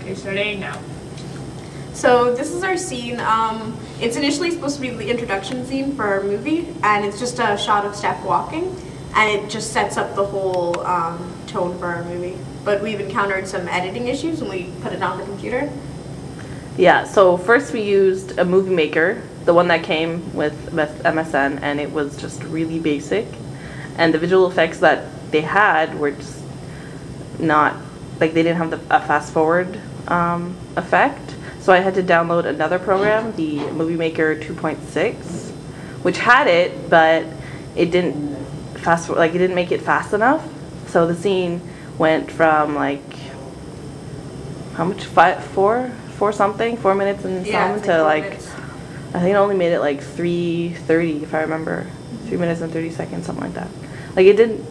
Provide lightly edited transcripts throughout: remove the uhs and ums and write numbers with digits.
Okay, starting now. So this is our scene. It's initially supposed to be the introduction scene for our movie, and it's just a shot of Steph walking, and it just sets up the whole tone for our movie. But we've encountered some editing issues when we put it on the computer. Yeah, so first we used a movie maker, the one that came with MSN, and it was just really basic. And the visual effects that they had were just not, like they didn't have a fast forward effect. So I had to download another program, the Movie Maker 2.6, which had it, but it didn't it didn't make it fast enough. So the scene went from like, how much, 4 minutes and some to like, minutes. I think it only made it like 3:30 if I remember, 3 minutes and 30 seconds, something like that. Like it didn't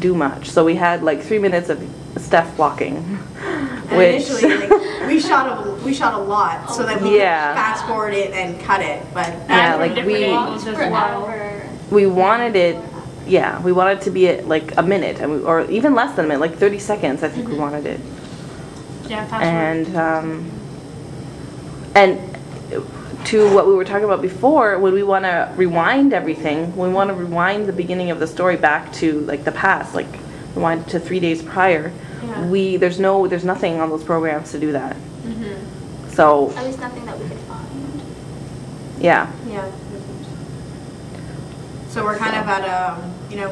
do much. So we had like 3 minutes of Steph walking, which initially we shot a lot so that we could fast forward it and cut it. But yeah, like we wanted it. Yeah, we wanted it to be at like a minute, or even less than a minute, like 30 seconds. I think we wanted it. Yeah, fast forward. And to what we were talking about before, when we want to rewind everything, we want to rewind the beginning of the story back to like the past, like rewind to 3 days prior. Yeah. There's nothing on those programs to do that. Mm-hmm. So at least nothing that we could find. Yeah. Yeah. So we're kind of at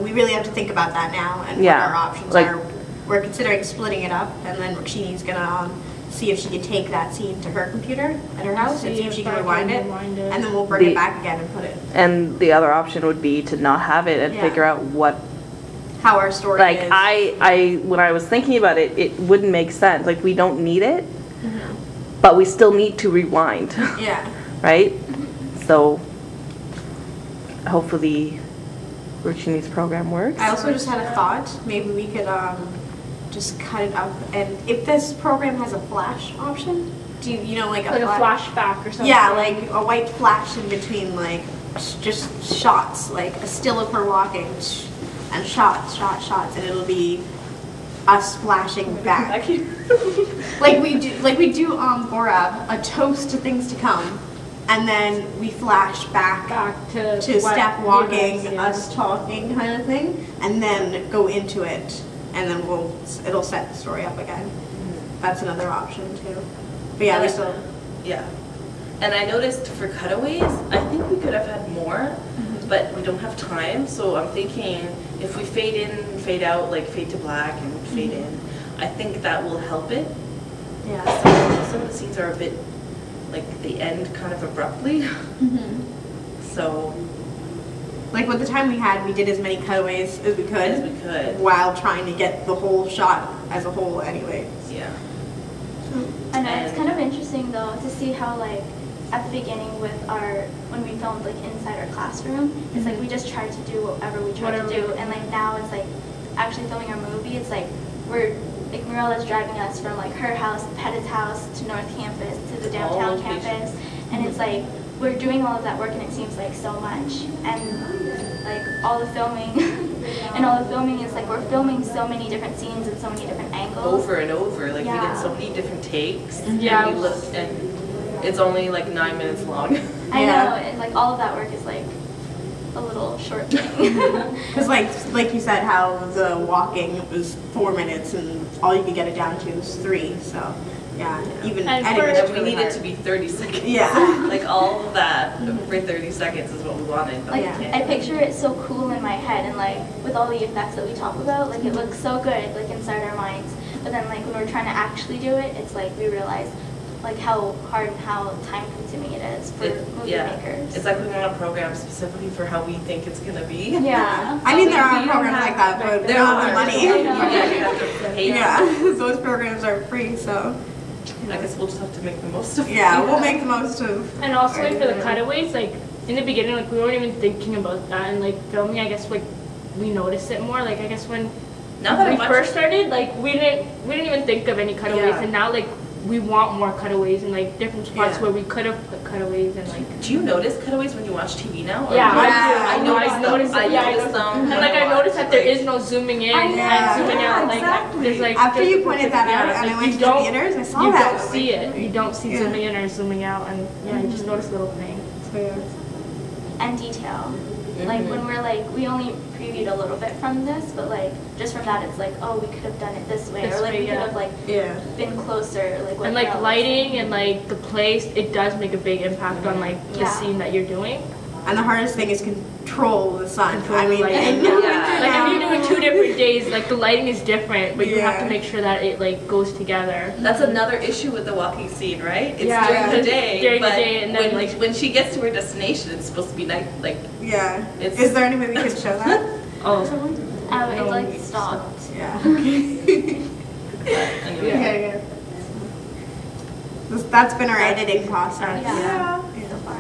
we really have to think about that now and what our options are. We're considering splitting it up, and then Roshini's gonna see if she can take that scene to her computer at her house and see if she can rewind it, and then we'll bring it back again and put it. And the other option would be to not have it and figure out how our story is. I when I was thinking about it, it wouldn't make sense. Like we don't need it, but we still need to rewind. Yeah. Right? So hopefully Roshini's program works. I also just had a thought. Maybe we could just cut it up, and if this program has a flash option, do you know like a flashback or something? Yeah, like a white flash in between, like just shots, like a still of her walking, and shots, and it'll be us flashing back, like we do Borab, a toast to things to come. And then we flash back to Steph walking, us talking kind of thing, and then go into it, and then it'll set the story up again. That's another option too. But yeah, Yeah. And I noticed for cutaways, I think we could have had more, but we don't have time. So I'm thinking if we fade in, fade out, like fade to black and fade in, I think that will help it. Yeah. Some of the scenes are a bit, like they end kind of abruptly. So like with the time we had, we did as many cutaways as we could while trying to get the whole shot as a whole anyway. Yeah. I know, it's kind of interesting though to see how like at the beginning when we filmed like inside our classroom, it's like we just tried to do whatever we tried to do, and like now it's like actually filming our movie, it's like Mirella's driving us from like her house, Pettit's house, to North Campus, to the downtown campus, and it's like we're doing all of that work, and it seems like so much, and like all the filming, is like we're filming so many different scenes and so many different angles. Over and over, like we did so many different takes, yeah. And we looked, and it's only like 9 minutes long. I know, and like all of that work is like a little short thing. Because like you said, how the walking was 4 minutes and all you could get it down to was 3. So yeah, even we needed to be 30 seconds. Yeah, like all of that for 30 seconds is what we wanted. But like I picture it so cool in my head, and like with all the effects that we talk about, like it looks so good like inside our minds. But then like when we're trying to actually do it, it's like we realize like how hard and how time consuming it is for movie makers. It's like we want a program specifically for how we think it's gonna be. Yeah. I mean, there are programs like that, but they're not the money. You have to pay. Yeah, those programs are free, so I guess we'll just have to make the most of it. Yeah, we'll make the most of. And also like for the cutaways, like in the beginning, like we weren't even thinking about that, and like filming, I guess like we noticed it more. Like I guess when we first started, like we didn't even think of any cutaways, and now like we want more cutaways and like different spots Yeah. where we could have put cutaways and like. Do you notice cutaways when you watch TV now? Or Yeah, do you- Yeah, I do. I noticed I it. Yeah, noticed them. And when like I watch, noticed that there like- is no zooming in Yeah. and zooming out. Like Exactly. there's like After you different pointed that out yeah, and I like, went you to the don't- theaters, I saw you that. don't see it. You don't see Yeah. zooming in or zooming out, and yeah, you just notice little things. So, yeah. And detail. Like when we're like, we only previewed a little bit from this, but like just from that, it's like, oh, we could have done it this way, This or like way, we could yeah. have like Yeah. been closer, like what And like Carol was lighting saying. and like the place, it does make a big impact on like the Yeah. scene that you're doing. And the hardest thing is control the sun. Control I the mean, lighting. in the Yeah. winter Like now- if you're doing 2 different days, like the lighting is different, but you have Yeah. to make sure that it like goes together. That's another issue with the walking scene, right? It's Yeah, during the because day, during the but day and then, when, like- when she gets to her destination, it's supposed to be night. Like, Yeah. It's- Is there any way we could show that? Oh, It like stopped. Yeah. Okay. anyway. Okay, yeah. That's been our editing process. Yeah. Yeah. So far.